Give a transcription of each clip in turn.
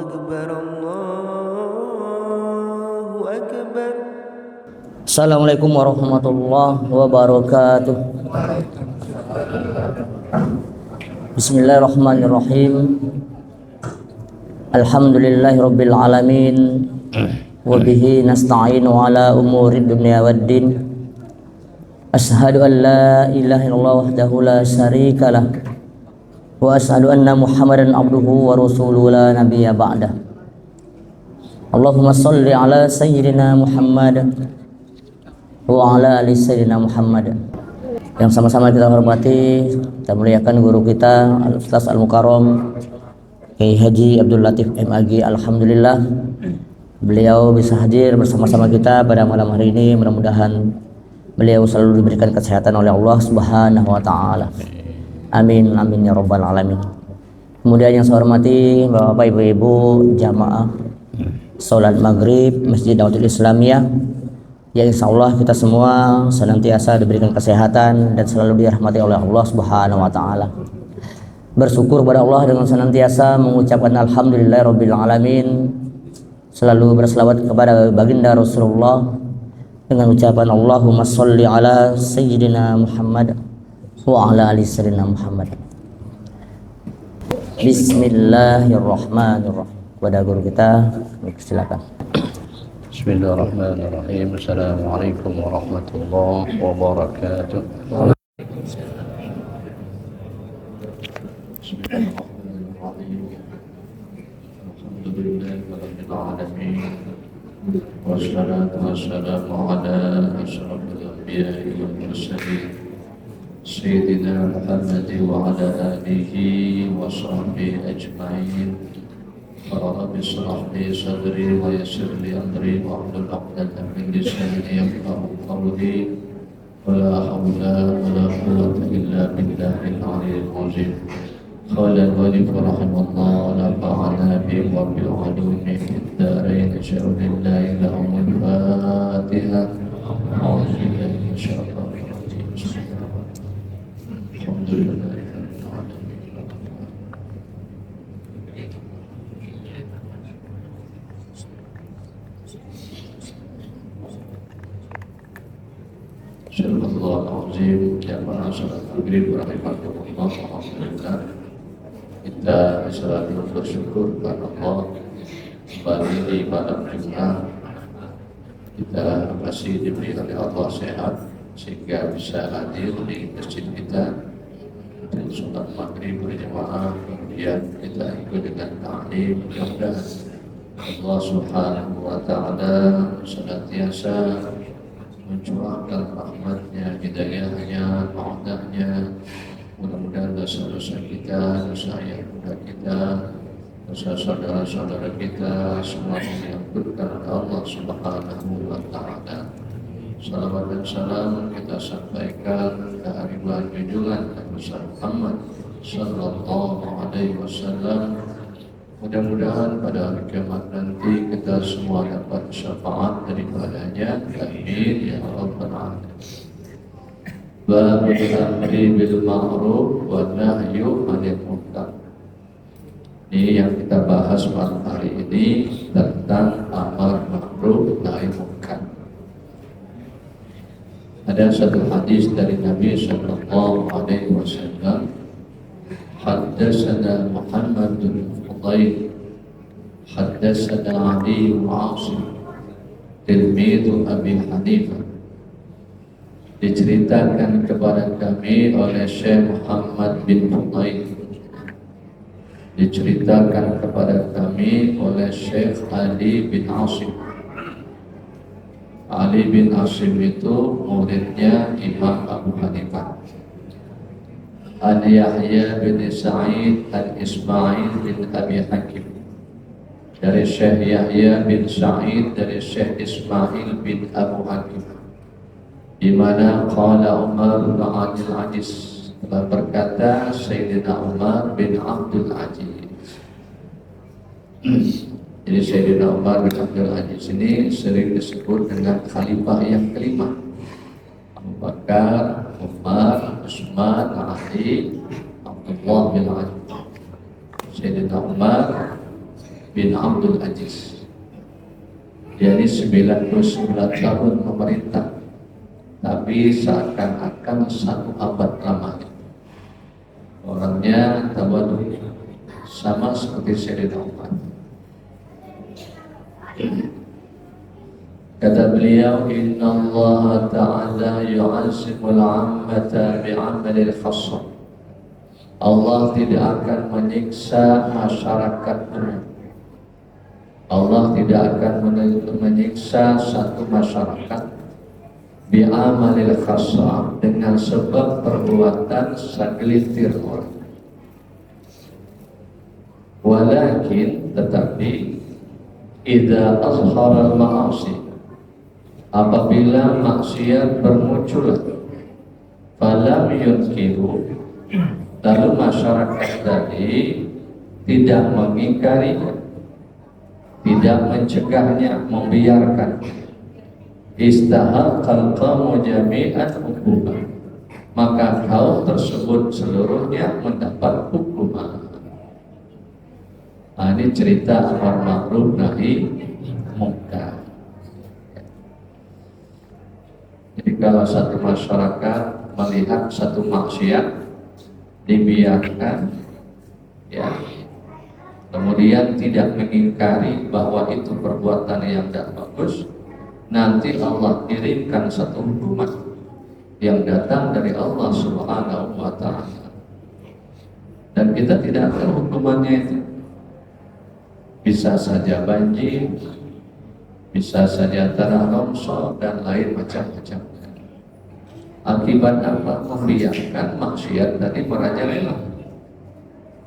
أكبر الله أكبر. Assalamualaikum warahmatullahi wabarakatuh. Bismillahirrahmanirrahim. Alhamdulillahirabbil alamin. Wa bihi nasta'inu ala umuri dunya waddin. Ashhadu an la ilaha illallah wahdahu la syarikalah. Wa ashhadu anna Muhammadan abduhu wa rasuluhu la nabiyya ba'dah. Allahumma shalli ala sayyidina Muhammad wa ala ali sayyidina Muhammad. Yang sama-sama kita hormati, kita muliakan guru kita Al-Ustaz Al-Mukarram Kiai Haji Abdul Latif MAG. Alhamdulillah beliau bisa hadir bersama-sama kita pada malam hari ini. Mudah-mudahan beliau selalu diberikan kesehatan oleh Allah Subhanahu wa taala. Amin amin ya rabbal alamin. Kemudian yang saya hormati Bapak Ibu jamaah salat maghrib Masjid Dawatul Islamiyah, ya insyaallah kita semua senantiasa diberikan kesehatan dan selalu dirahmati oleh Allah Subhanahu wa taala. Bersyukur kepada Allah dengan senantiasa mengucapkan alhamdulillahirabbil alamin, selalu berselawat kepada baginda Rasulullah dengan ucapan Allahumma sholli ala sayyidina Muhammad wa ala ali sayyidina Muhammad. Bismillahirrahmanirrahim. Kepada guru kita, silakan. Bismillahirrahmanirrahim. Assalamualaikum warahmatullahi wabarakatuh. Bismillahirrahmanirrahim. Alhamdulillahirabbil alamin. Wassalatu wassalamu ala asyrafil anbiya'i wal mursalin Sayyidina Muhammad wa ala alihi wa sahbihi ajma'in. Rabbi shrah li sadri wa yassir li amri wahlul 'uqdatam min lisani yafqahu qawli. Wala hawla wala quwwata illa billahil 'aliyyil 'azim. Qala al-walid rahimahullah wa nafa'ana bi wa bil 'ulumi fid darain. Asyhadu an la ilaha illallah. Fatiha. A'udzu billahi minasyaitonir rajim. Alhamdulillah. Astagfirullahaladzim. Ya para sahabat maghrib rahimahullah, alhamdulillah kita selalu bersyukur kepada Allah kembali di malam Jumat kita masih diberi oleh Allah sehat sehingga bisa hadir di masjid kita dan sholat maghrib berjamaah, kemudian kita ikut dengan ta'lim. Mudah-mudahan Allah Subhanahu wa ta'ala senantiasa mencurahkan rahmatnya, hidayahnya, ma'udahnya. Mudah-mudahan dosa-dosa kita, dosa ayah bunda kita, dosa saudara-saudara kita semua diampunkan oleh Allah Subhanahu wa ta'ala. Salawat dan salam kita sampaikan ke hariban junjungan Nabi Muhammad sallallahu alaihi wasallam. Mudah-mudahan pada hari kiamat nanti kita semua dapat syafaat daripadanya. Amin ya rabbal alamin. Babul amri bil ma'ruf wa nahyu 'anil munkar. Ini yang kita bahas malam hari ini tentang amar ma'ruf nahi munkar. Ada satu hadis dari Nabi sallallahu alaihi wasallam. Haddatsana Muhammad bin Fudayl, haddatsana Ali bin Asim, tilmidhu Abi Hanifah. Diceritakan kepada kami oleh Syekh Muhammad bin Fudayl, diceritakan kepada kami oleh Syekh Ali bin Asim. Ali bin Asim itu muridnya Imam Abu Hanifah. An Yahya bin Sa'id al-Ismail bin Abi Hakim, dari Syekh Yahya bin Sa'id dari Syekh Ismail bin Abu Hakim, di mana qala Umar bin Abdul Aziz, telah berkata Sayyidina Umar bin Abdul Aziz. Jadi Sayyidina Umar bin Abdul Aziz ini sering disebut dengan khalifah yang kelima. Abu Bakar, Umar, Utsman, Ali, Abdullah bin Aziz. Sayyidina Umar bin Abdul Aziz. Jadi 99 tahun memerintah, tapi seakan-akan 1 abad lamanya. Orangnya tawadhu, sama seperti Sayyidina Umar. Kata beliau, Inna Allah Ta'ala yu'azimul 'ammata bi'amalil khassah. Allah tidak akan menyiksa masyarakat umum. Allah tidak akan menyiksa satu masyarakat bi'amalil khassah, dengan sebab perbuatan segelintir orang. Walakin, tetapi idza azhara al-ma'asi, apabila maksiat bermunculan, falam yunkiru, lalu masyarakat tadi tidak mengingkarinya, tidak mencegahnya, membiarkan, istahaqqal qawmu jami'an hukumah, maka kaum tersebut seluruhnya mendapat hukuman. Nah, ini cerita amar ma'ruf nahi munkar. Jadi kalau satu masyarakat melihat satu maksiat dibiarkan, ya, kemudian tidak mengingkari bahwa itu perbuatan yang tidak bagus, nanti Allah kirimkan satu hukuman yang datang dari Allah Subhanahu wa Ta'ala, dan kita tidak tahu hukumannya itu. Bisa saja banjir, bisa saja tanah longsor, dan lain macam-macam. Akibat apa? Membiarkan maksiat tadi merajalela.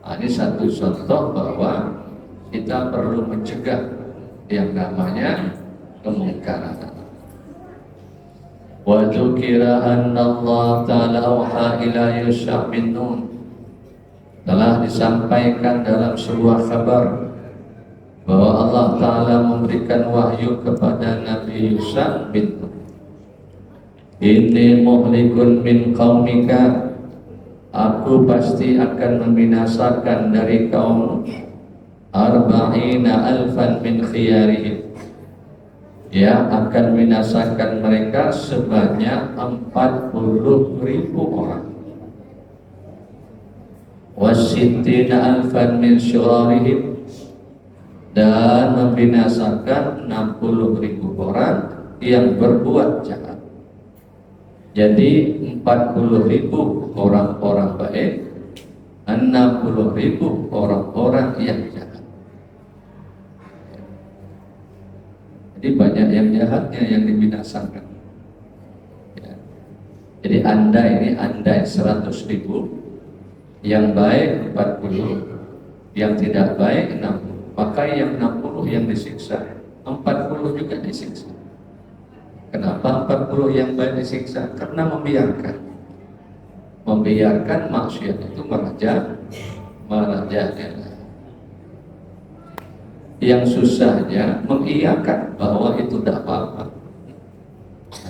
Ini satu contoh bahwa kita perlu mencegah yang namanya kemungkaran. Wa dzukira anna Allah Ta'ala auha ila Yusha bin Nun. Telah disampaikan dalam sebuah kabar bahwa Allah Ta'ala memberikan wahyu kepada Nabi Yusha bin Nun. Inni muhlikun min qaumika, aku pasti akan membinasakan dari kaum arba'ina alfan min khiyarihim, ya, akan membinasakan mereka sebanyak 40.000 orang. Wasittina alfan min syurarihim, dan membinasakan 60.000 orang yang berbuat jahat. Jadi 40.000 orang-orang baik, 60.000 orang-orang yang jahat. Jadi banyak yang jahatnya yang dibinasakan, ya. Jadi andai 100.000, yang baik 40, yang tidak baik 60, maka yang 60 yang disiksa, 40 juga disiksa. Kenapa 40 yang baik disiksa? Karena membiarkan maksiat itu merajalela. Yang susahnya mengiyakan bahwa itu tidak apa-apa.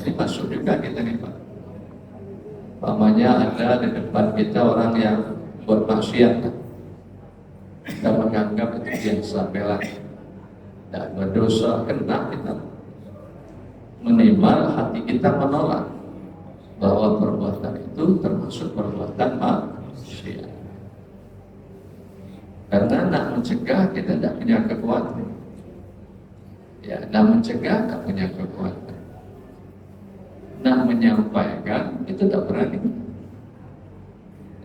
Ini masuk juga kita nih Pak. Pamannya ada di depan kita orang yang buat maksiat, kita menganggap itu biasa, bela dan berdosa, kena kita. Minimal hati kita menolak bahwa perbuatan itu termasuk perbuatan maksiat. Karena nak mencegah kita tidak punya kekuatan, ya, nak mencegah tidak punya kekuatan, nak menyampaikan itu tidak berani.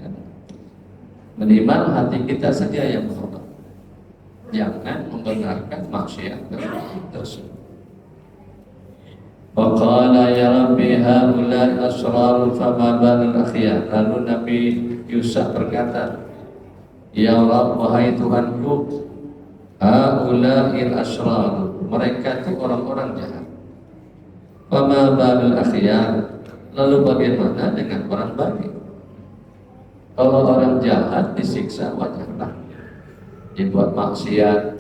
Ya. Minimal hati kita saja yang menolak, jangan membenarkan maksiat tersebut. Waqala ya Rabbi haulai asrar fama balul akhyar. Lalu Nabi Yusuf berkata, ya Rabb, wahai Tuhanku, haulai asrar, mereka itu orang-orang jahat. Fama balul akhyar, lalu bagaimana dengan orang baik? Kalau orang jahat disiksa wajarlah, dibuat maksiat,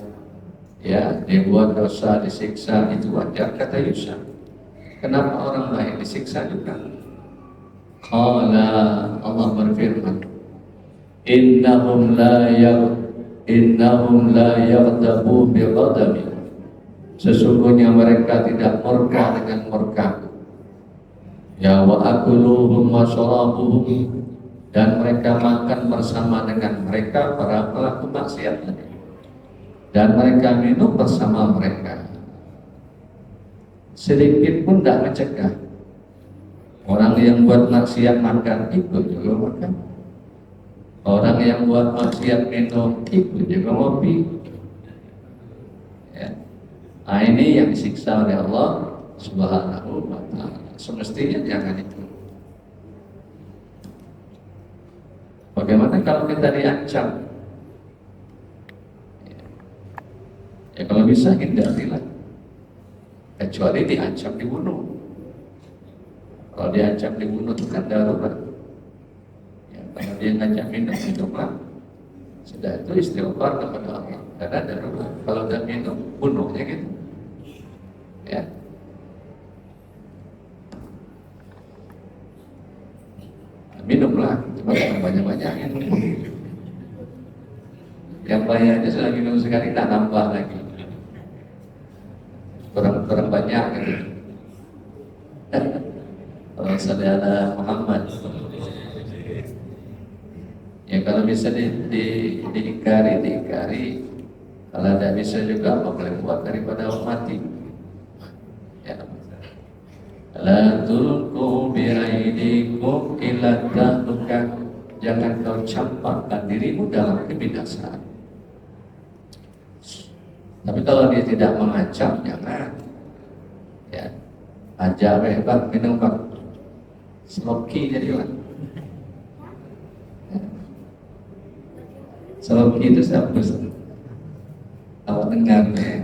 ya, dibuat dosa disiksa, itu wajar, kata Yusuf. Kenapa orang baik disiksa juga? Qala, Allah berfirman, innahum la innahum la yaghdabu bighadabi, sesungguhnya mereka tidak murka dengan murka. Ya wa akuluhum wa syarabuhum, dan mereka makan bersama dengan mereka para pelaku maksiat, dan mereka minum bersama mereka. Sedikit pun tidak mencegah. Orang yang buat maksiat makan, ikut juga makan. Orang yang buat maksiat minum, ikut juga ngopi. Ya. Nah, ini yang disiksa oleh Allah Subhanahu wa ta'ala. Semestinya jangan itu. Bagaimana kalau kita diancam? Ya kalau bisa hindarilah. Kecuali diancam dibunuh. Kalau diancam dibunuh itu kan darurat. Ya, kalau dia ngancam minum-minumlah, sudah itu istighfar kepada Allah. Karena darurat. Kalau udah minum, bunuhnya gitu. Ya. Minumlah, cuma banyak-banyak. Yang banyak sudah minum sekali, tak nambah lagi. Kurang banyak gitu. Kalau saudara Muhammad, ya kalau bisa diingkari. Kalau tidak bisa juga, apa boleh buat daripada mati. Ya. La tulqu bi'aidikum ila tahlukah, jangan kau campakkan dirimu dalam kebinasaan. Tapi kalau dia tidak mengancam, jangan. Ya, aja hebat minum Pak. Sloki jadi Pak. Ya. Sloki itu siapa? Awak dengar ya?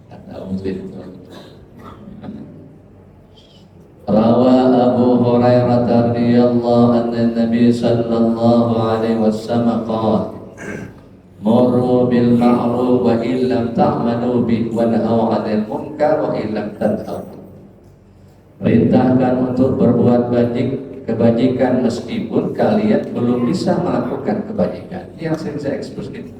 Ada mungkin. Rawa Abu Hurairah radhiyallahu anhu Nabi sallallahu alaihi wasallam qala murru bil ma'ruf wa illam ta'malu bi wa nahaw 'anil munkar wa illam tanhaw. Perintahkan untuk berbuat kebajikan meskipun kalian belum bisa melakukan kebajikan. Yang sering saya ekspos gitu.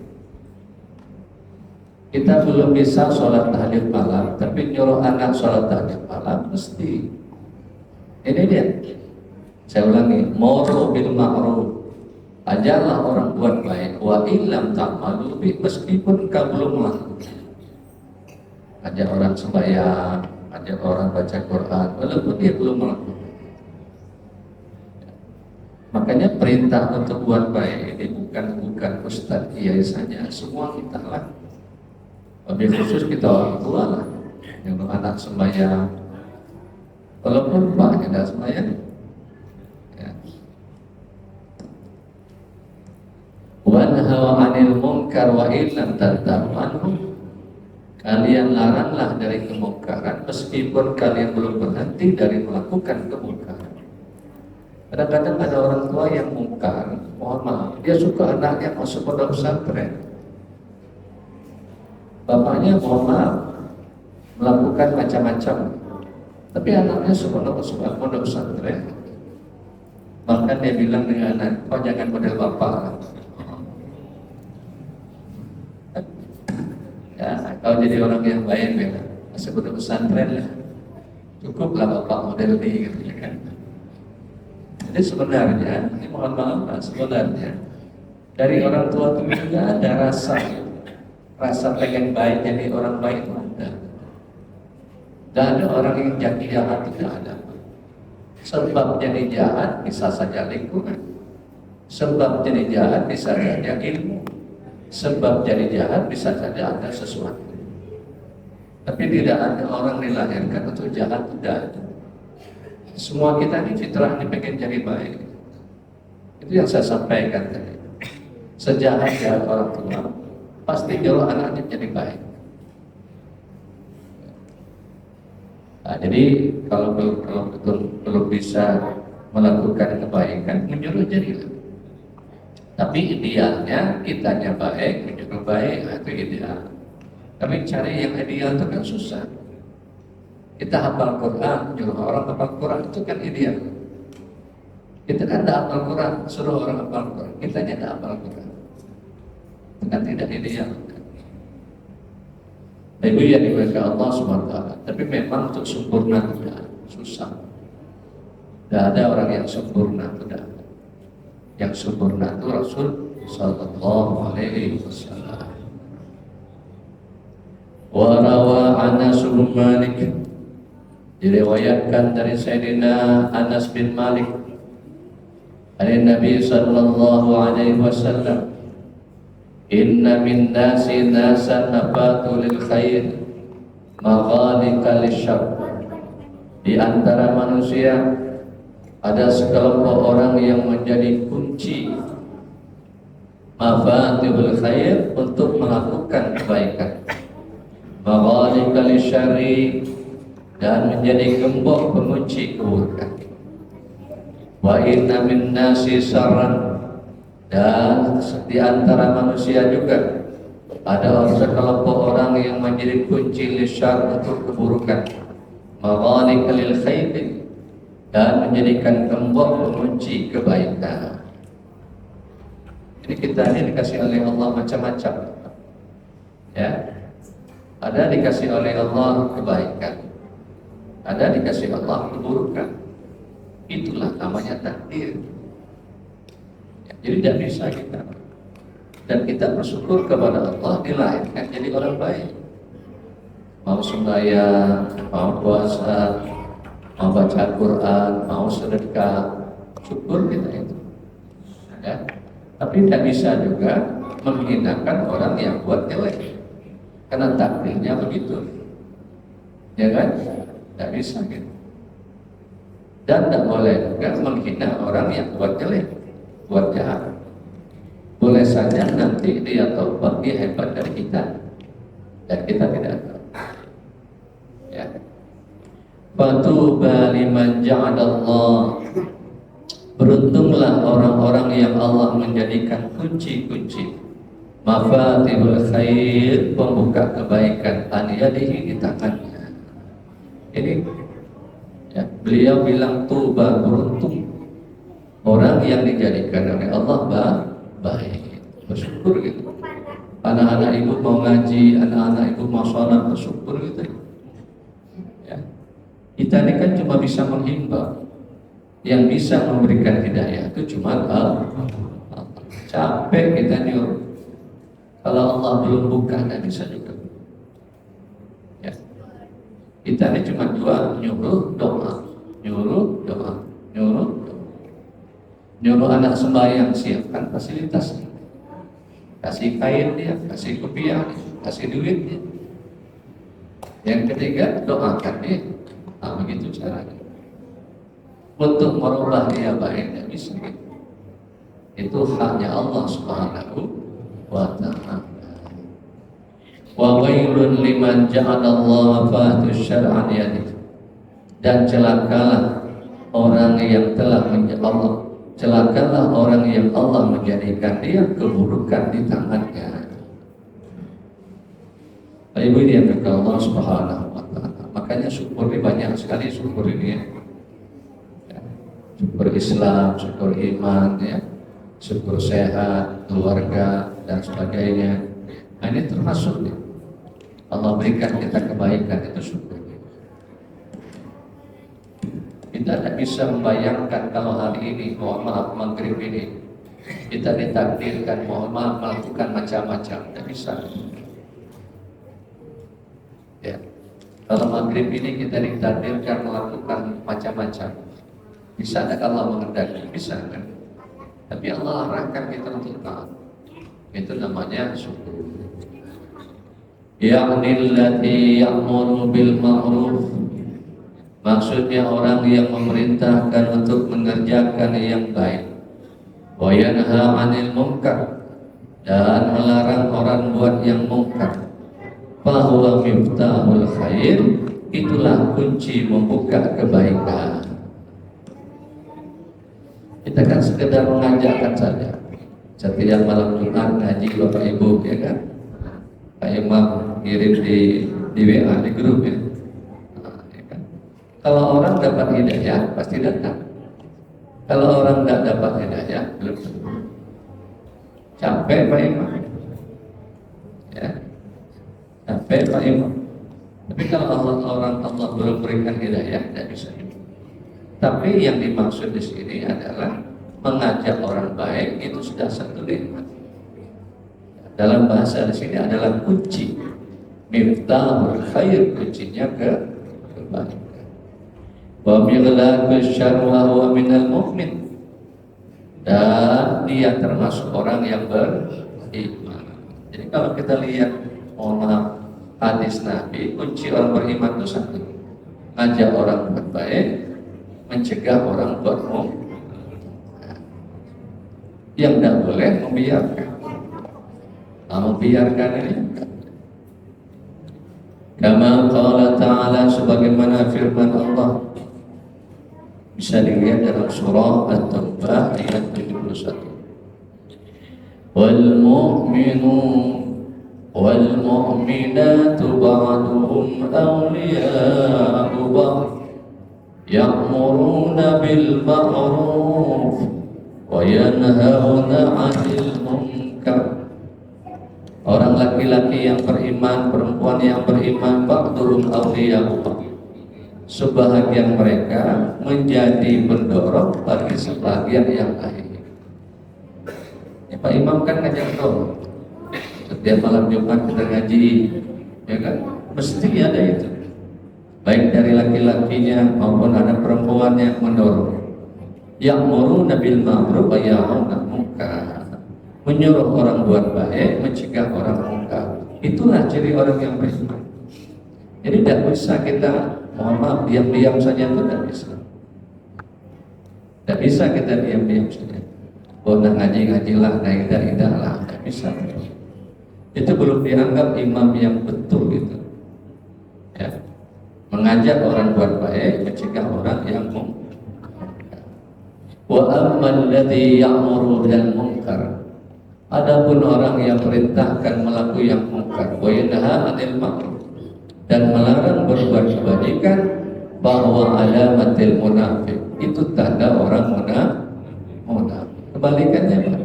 Kita belum bisa sholat tahajud malam, tapi nyuruh anak sholat tahajud malam mesti. Ini dia. Saya ulangi, murru bil ma'ruf, ajarlah orang buat baik, wa illam ta'malu bi, meskipun kau belum melakukan. Ajar orang sembahyang, ajar orang baca Quran, walaupun dia belum melakukan. Makanya perintah untuk buat baik ini bukan ustaz kiai saja, semua kita lah. Lebih khusus kita orang tua lah, yang anak sembahyang, walaupun banyak tidak sembahyang. Ya. Wanhaw 'anil munkar wa illam tantahu anhu, kalian laranglah dari kemungkaran meskipun kalian belum berhenti dari melakukan kemungkaran. Kadang-kadang ada orang tua yang mungkar, mohon maaf, dia suka anaknya masuk pondok pesantren. Bapaknya mohon maaf melakukan macam-macam, tapi anaknya pondok pesantren. Bahkan dia bilang dengan anak, oh jangan model bapak. Ya, kalau jadi orang yang baik, masuk pondok pesantren lah, cukuplah bapak model ini, gitu kan. Jadi sebenarnya, ini mohon maaf lah, sebenarnya dari orang tua itu juga ada rasa pengen baik, jadi orang baik itu ada. Dan ada orang yang jadi jahat tidak ada. Sebab jadi jahat bisa saja lingkungan. Sebab jadi jahat bisa saja ilmu. Sebab jadi jahat bisa saja ada sesuatu. Tapi tidak ada orang dilahirkan untuk jahat, tidak ada. Semua kita ini fitrah ini pengen jadi baik. Itu yang saya sampaikan tadi. Sejahat orang tua pasti jauh anaknya jadi baik. Nah, jadi kalau belum bisa melakukan kebaikan, menyuruh jadilah. Tapi idealnya kitanya baik, menyuruh baik, itu ideal. Tapi cari yang ideal itu kan susah. Kita hafal Quran, menyuruh orang hafal Quran itu kan ideal. Kita kan tidak hafal Quran, suruh orang hafal Quran, kitanya tidak hafal Quran. dengan tidak idealkan. Ibu yang dimuliakan Allah SWT. Tapi memang untuk sempurna tidak, susah. Tidak ada orang yang sempurna, tidak. Yang sempurna itu Rasul Sallallahu Alaihi Wasallam. Wa rawa Anas bin Malik, diriwayatkan dari Sayyidina Anas bin Malik dari Nabi Sallallahu Alaihi Wasallam, inna min nasi nasan nabatu lil khair maghalika lisyarr. Di antara manusia ada sekelompok orang yang menjadi kunci mafatihul khair untuk melakukan kebaikan, maghalika lisyarri, dan menjadi gembok pengunci keburukan. Wa inna min nasi sarran, dan di antara manusia juga ada sekelompok orang yang menjadi kunci lisyarr untuk keburukan, maghalika lil khair, dan menjadikan gembok pengunci kebaikan. Ini kita ini dikasih oleh Allah macam-macam, ya. Ada dikasih oleh Allah kebaikan, ada dikasih Allah keburukan. Itulah namanya takdir. Ya, jadi tidak bisa kita. Dan kita bersyukur kepada Allah dilahirkan jadi orang baik. Mau sembahyang, mau puasa, mau baca Quran, mau sedekah, syukur kita itu. Ya. Tapi tidak bisa juga menghinakan orang yang buat jelek, karena takdirnya begitu, ya kan? Tidak bisa gitu. Dan tidak boleh juga menghina orang yang buat jelek, buat jahat. Boleh saja nanti dia taubat, dia hebat dari kita, dan kita tidak tahu. Ya. Fatuba liman ja'alallah, beruntunglah orang-orang yang Allah menjadikan kunci-kunci mafatihul khair, pembuka kebaikan, an yadihi, di tangannya. Ini ya, beliau bilang tuba, beruntung orang yang dijadikan oleh Allah baik, bersyukur gitu. Anak-anak ibu mau ngaji, anak-anak ibu mau sholat, bersyukur gitu. Ya. Kita ini kan cuma bisa menghimbau, yang bisa memberikan hidayah itu cuma Allah. Capek kita nyuruh, kalau Allah belum buka tidak bisa juga. Ya. Kita ini cuma nyuruh doa, nyuruh doa, nyuruh anak sembahyang, siapkan fasilitasnya, kasih kain dia, kasih kopiah, kasih duit dia. Yang ketiga, doakan dia. Nah, begitu caranya. Untuk merubah dia baik tidak bisa gitu. Itu haknya Allah Subhanahu wa ta'ala. Wa wailun liman ja'alallahu fatush syar'an yadih, dan celakalah orang yang telah Allah, celakalah orang yang Allah menjadikan dia keburukan di tangannya. Ibu ini yang berkata Allah Subhanahu wa ta'ala. Makanya syukur ini banyak sekali, syukur ini ya. Syukur Islam, syukur iman, ya, syukur sehat, keluarga, dan sebagainya. Nah, ini termasuk ya. Allah berikan kita kebaikan, itu syukur. Kita tidak bisa membayangkan kalau hari ini, mohon maaf, maghrib ini kita ditakdirkan, mohon maaf, melakukan macam-macam. Tidak bisa. Ya. Kalau maghrib ini kita ditakdirkan melakukan macam-macam, bisa tidak Allah mengendaki? Bisa kan? Tapi Allah arahkan kita untuk taat. Itu namanya syukur. Ya'nillati ya'muru bil ma'ruf, maksudnya orang yang memerintahkan untuk mengerjakan yang baik. Wa yanha 'anil munkar, dan melarang orang buat yang mungkar. Fa huwa miftahul khair, itulah kunci membuka kebaikan. Kita kan sekedar mengajarkan saja. Setiap malam Jumat ngaji Bapak Ibu, ya kan? Pak Imam kirim di WA, di grup ya. Nah, ya kan? Kalau orang dapat hidayah pasti datang. Kalau orang tidak dapat hidayah belum. Capek Pak Imam. Baik Pak Imam. Tapi kalau Allah belum berikan hidayah, tidak bisa. Tapi yang dimaksud di sini adalah mengajak orang baik itu sudah satu nikmat. Dalam bahasa di sini adalah kunci. Miftahul khair, kuncinya ke kebaikan. Wa mighlaqu syarr wa huwa minal mu'min. Dan dia termasuk orang yang beriman. Jadi kalau kita lihat hadis Nabi, kunci orang beriman itu satu: ngajak orang buat baik, mencegah orang buat yang tidak boleh membiarkan. Membiarkan ini kama qala ta'ala, sebagaimana firman Allah, bisa dilihat dalam surah At-Taubah ayat 71. Wal mu'minun wal mu'minatu ba'duhum awliya'u ba'd ya'muruna bil ma'ruf wa yanhauna 'anil munkar. Orang laki-laki yang beriman, perempuan yang beriman, ba'duhum awliya'u ba'd, sebahagian mereka menjadi pendorong bagi sebagian yang lain. Ya, Pak Imam kan ngajak doa setiap malam Jumat kita ngaji, ya kan? Mesti ada itu, baik dari laki-lakinya maupun ada perempuan yang mendorong. Ya'muruna bil ma'ruf wa yanhauna 'anil munkar, menyuruh orang buat baik, mencegah orang mungkar. Itulah ciri orang yang beriman. Jadi tidak bisa kita, mohon maaf, diam-diam saja, itu tidak bisa. Tidak bisa kita diam-diam saja. Nak ngaji-ngajilah, idah-idah lah, tidak bisa. Itu belum dianggap imam yang betul gitu. Ya. Mengajak orang buat baik, mencegah orang yang mungkar. Wa amman ladzi ya'muru bil munkar, adapun orang yang perintahkan melakukan yang mungkar, wa yanha 'anil ma'ruf, dan melarang berbuat kebajikan, bahwa alamatil munafik, itu tanda orang munafik. Kebalikannya Pak,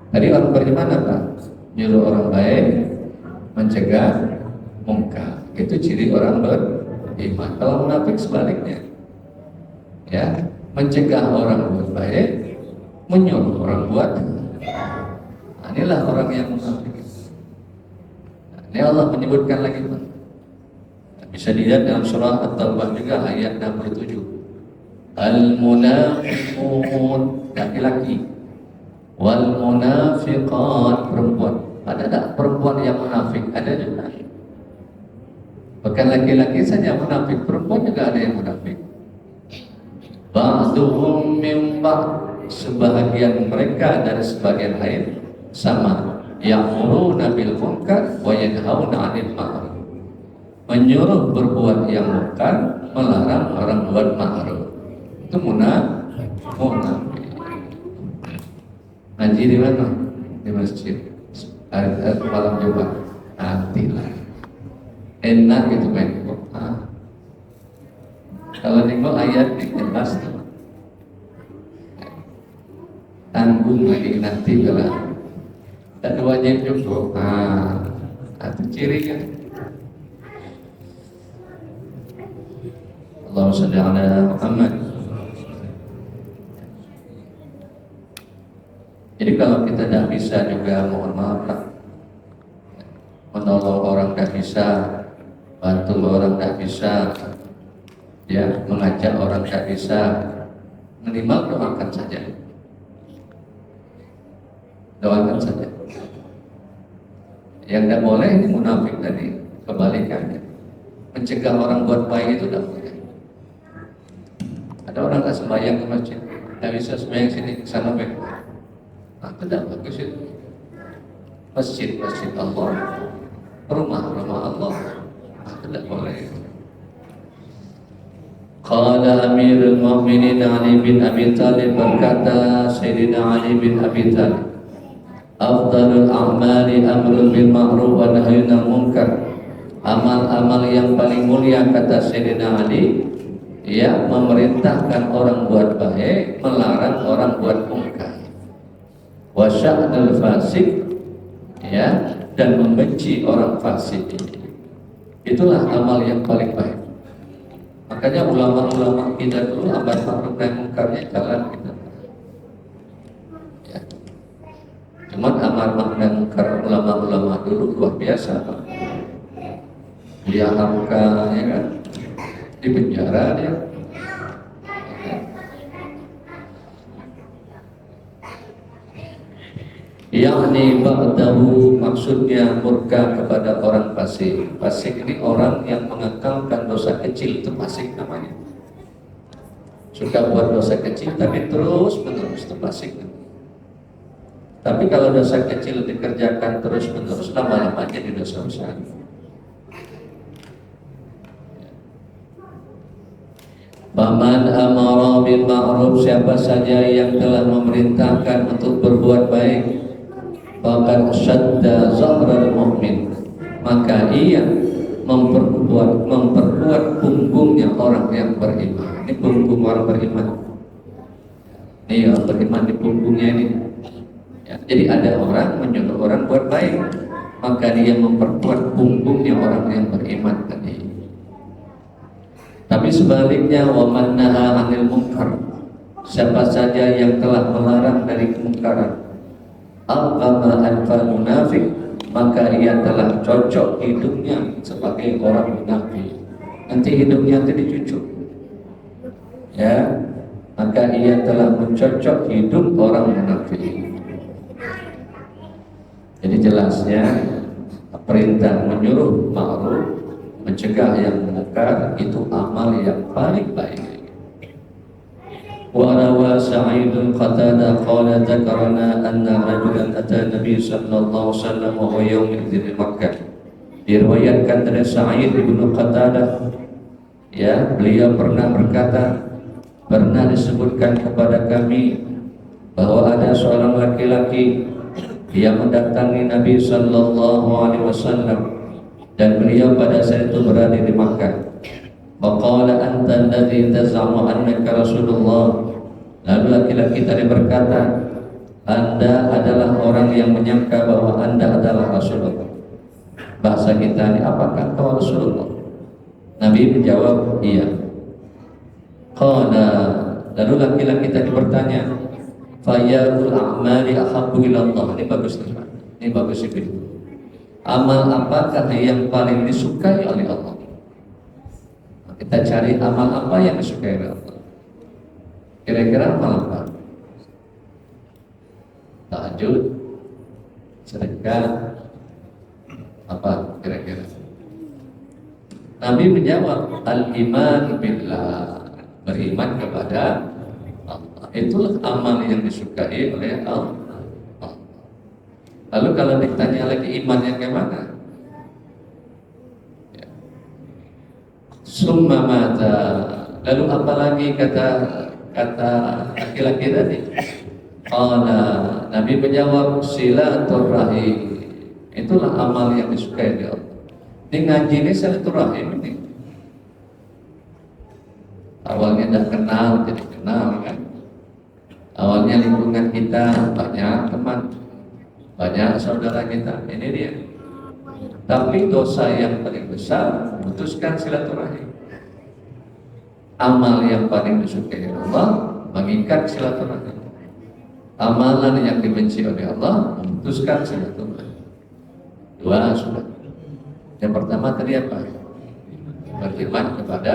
tadi orang beriman apa? Nyuruh orang baik, mencegah mungkar, itu ciri orang beriman. Kalau munafik sebaliknya, ya, mencegah orang buat baik, menyuruh orang buat. Nah, inilah orang yang munafik. Nah, ini Allah menyebutkan lagi Pak. Bisa dilihat dalam surah At-Taubah juga ayat 67. Al-munafiqun, laki-laki, wal munafiqat, perempuan. Ada tak perempuan yang munafik? Ada juga. Bukan laki-laki saja munafik, perempuan juga ada yang munafik. Ba'duhum min ba'd, sebahagian mereka dari sebagian lain sama. Ya'muruna bil munkar wa yanhauna 'anil ma'ruf, menyuruh berbuat yang mungkar, melarang orang buat ma'ruf. Itu munafik. Ngaji di mana? Di masjid. Hari malam Jumat. Hatilah. Enak gitu main Quran. Kalau nengok ayat jelas, tanggung lagi nanti kalau tak wajib cukup. Itu ciri kan. Allahumma shalli ala Muhammad. Jadi kalau kita tidak bisa juga, mohon maaf lah, menolong orang tidak bisa, bantu orang tidak bisa, ya, mengajak orang tidak bisa, minimal doakan saja. Doakan saja. Yang tidak boleh ini munafik tadi, kebalikannya. Mencegah orang buat baik itu tidak boleh. Ada orang tak sembahyang ke masjid, tidak bisa sembahyang sini, ke sana baik. Tidak bagus itu. Masjid Allah, rumah Allah, tidak boleh. Qala Amirul Mu'minin Ali bin Abi Thalib, berkata Sayyidina Ali bin Abi Thalib, afdalul a'mali amrun bil ma'ruf wa nahyun 'anil munkar. Amal-amal yang paling mulia, kata Sayyidina Ali, ya, memerintahkan orang buat baik, melarang orang buat mungkar. Wa sya'nul fasik, ya, dan membenci orang fasik. Itulah amal yang paling baik. Makanya ulama-ulama kita dulu amar ma'ruf nahi mungkarnya jalan kita. Ya. Cuman amar ma'ruf nahi mungkar ulama-ulama dulu luar biasa. Dia hamka, ya kan, di penjara dia. Yakni ba'dahu, maksudnya murka kepada orang fasik. Fasik ini orang yang mengekalkan dosa kecil, itu fasik namanya. Suka buat dosa kecil tapi terus menerus, itu fasik. Tapi kalau dosa kecil dikerjakan terus menerus, lama-lama jadi dosa besar. Faman amara bil ma'ruf, siapa saja yang telah memerintahkan untuk berbuat baik, faqad syadda zahral mu'min, maka ia memperkuat punggungnya orang yang beriman. Ini punggung orang beriman. Ini orang beriman di punggungnya ini. Ya, jadi ada orang menyuruh orang buat baik, maka dia memperkuat punggungnya orang yang beriman tadi. Tapi sebaliknya, wa man naha 'anil munkar, siapa saja yang telah melarang dari kemungkaran, al-qama anfal munafik, maka ia telah cocok hidupnya sebagai orang munafik. Nanti hidupnya itu dicucuk, ya, maka ia telah mencocok hidup orang munafik. Jadi jelasnya perintah menyuruh ma'ruf, mencegah yang munkar, itu amal yang paling baik. Wa rawa Sa'id bin Qatadah qala dzakarna anna rajulan ata Nabi sallallahu alaihi wasallam wa huwa yawmin di Makkah. Diriwayatkan dari Sa'id bin Qatadah, ya, beliau pernah berkata, pernah disebutkan kepada kami bahwa ada seorang laki-laki yang mendatangi Nabi sallallahu alaihi wasallam, dan beliau pada saat itu berada di Makkah. Waqala anta alladhi taz'amu annaka Rasulullah. Lalu laki-laki tadi berkata, Anda adalah orang yang menyangka bahwa Anda adalah Rasulullah. Bahasa kita ini, apakah kau Rasulullah? Nabi menjawab, iya. Qala, lalu laki-laki tadi bertanya, fayyul a'mali ahabbu ila Allah. Ini bagus nih, Pak. Ini bagus ini. Amal apakah yang paling disukai oleh Allah? Kita cari amal apa yang disukai oleh Allah. Kira-kira amal apa? Tahajud, sedekah, apa kira-kira? Nabi menjawab, al-iman billah, beriman kepada Allah. Itulah amal yang disukai oleh Allah. Lalu kalau ditanya lagi imannya bagaimana? Ya. Summa mata. Lalu apalagi kata laki-laki tadi? Nabi menjawab, silaturahim. Itulah amal yang disukai oleh Allah. Ini ngaji ini silaturahim ini. Awalnya dah kenal jadi kenal kan. Awalnya lingkungan kita banyak teman, banyak saudara kita, ini dia. Tapi dosa yang paling besar memutuskan silaturahim. Amal yang paling disukai Allah mengikat silaturahim. Amalan yang dibenci oleh Allah memutuskan silaturahim. Dua sudah. Yang pertama tadi apa? Beriman kepada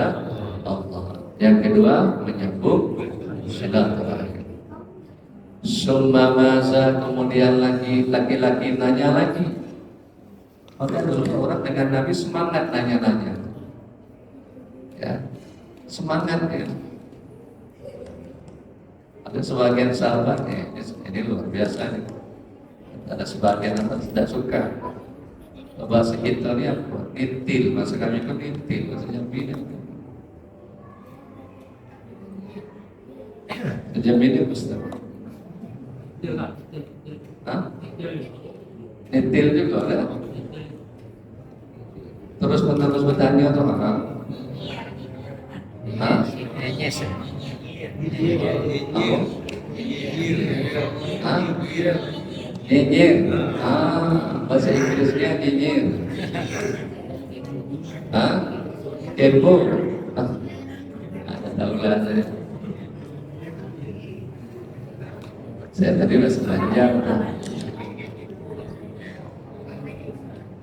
Allah. Yang kedua menyambung silaturahim. Summa maza, kemudian laki-laki nanya lagi. Maka dulu orang dengan Nabi semangat nanya-nanya, ya, semangat ya. Ada sebagian sahabat ini luar biasa nih. Ada sebagian yang tidak suka. Bahasa kita ini apa? Intil, bahasa kami itu intil, bahasa Jambi. Jambi Ustaz. Intil juga ada. Terus menerus bertanya atau apa? Yes. Nyinyir. Bahasa Inggrisnya nyinyir. Hah? Kepo. Ada tahu lah saya. Saya tadi bahasa panjang.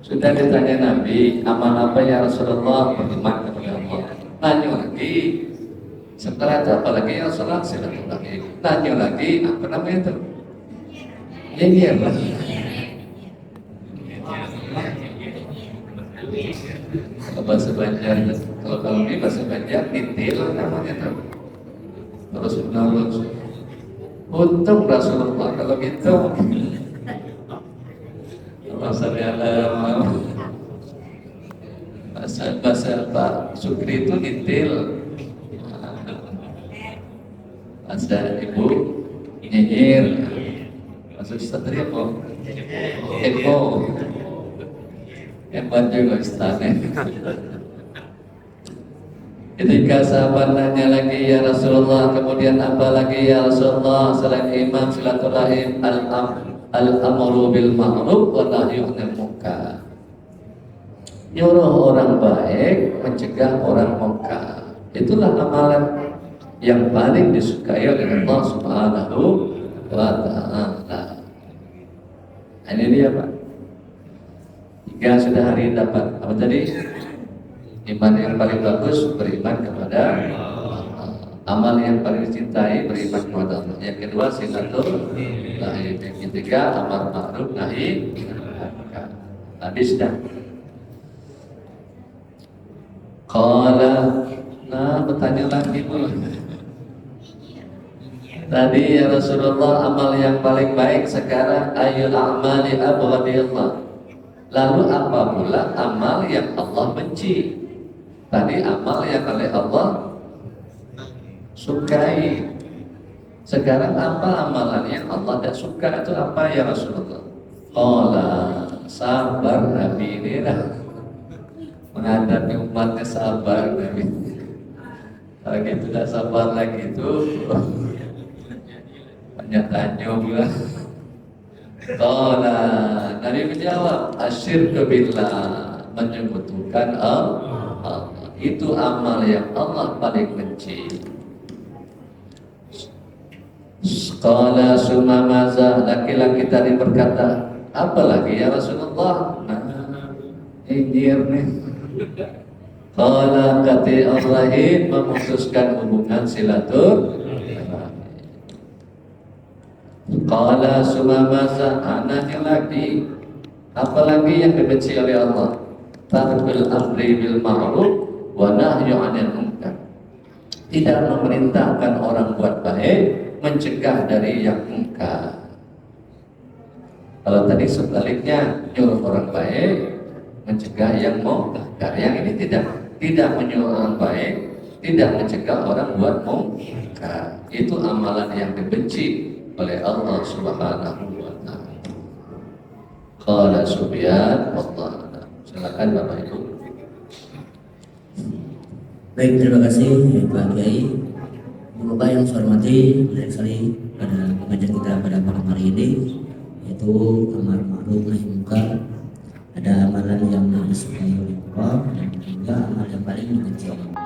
Sudah ditanya Nabi, amal apa ya Rasulullah? Beriman kepada Allah. Nanya lagi, setelah itu apa lagi ya Rasulullah? Silaturahmi. Nanya lagi, apa namanya itu? Nyinyir. Kalau bahasa Banjar, kalau kami bahasa Banjar nitil namanya itu. Terus menerus. Untung Rasulullah kalau gitu. Bahasa Pak Sukri itu nitil. Bahasa Ibu nyinyir. Bahasa Satria apa? Eko. Hebat juga istana. Ketika sahabat nanya lagi ya Rasulullah, kemudian apa lagi ya Rasulullah selain iman silaturahim al-amru bil ma'ruf wa nahyu 'anil munkar. Nyuruh orang baik, mencegah orang mungkar. Itulah amalan yang paling disukai oleh Allah Subhanahu wa taala. Ini dia Pak. Jika sudah hari ini dapat apa tadi? Iman yang paling bagus beriman kepada Allah. Amal yang paling dicintai beriman kepada Allah. Yang kedua silaturahim. Yang ketiga amar ma'ruf nahi munkar. Habis dah. Bertanya lagi pula. Tadi ya Rasulullah amal yang paling baik sekarang ayul a'mali abghadillah. Lalu apa pula amal yang Allah benci? Tadi amal yang oleh Allah sukai. Sekarang apa amalan yang Allah tidak suka itu apa ya Rasulullah? Sabar Nabi ini lah. Menghadapi umatnya sabar Nabi. Kalau gitu tidak sabar lagi itu banyak tanya pula. Nabi menjawab asyirku billah, menyebutkan Allah. Itu amal yang Allah paling benci. Qala sumamaza, laki-laki tadi berkata, apalagi ya Rasulullah? Nyinyir nih. Qala qati'ur rahim, memutuskan hubungan silaturahmi. Qala sumamaza, anaknya lagi. Apalagi yang dibenci oleh Allah? Tarkul amri bil ma'ruf wa nahyu 'anil munkar. Tidak memerintahkan orang buat baik, mencegah dari yang munkar. Kalau tadi sebaliknya nyuruh orang baik, mencegah yang munkar. Yang ini tidak menyuruh orang baik, tidak mencegah orang buat munkar. Itu amalan yang dibenci oleh Allah Subhanahu wa taala. Qala Sufyan wallahu. Silakan Bapak Ibu. Baik, terima kasih Pak Kiai. Bapak yang saya hormati, banyak sekali pada pengajian kita pada malam hari ini, yaitu amar ma'ruf nahi munkar. Ada amalan yang disukai oleh Allah dan juga amal yang paling dibenci oleh Allah.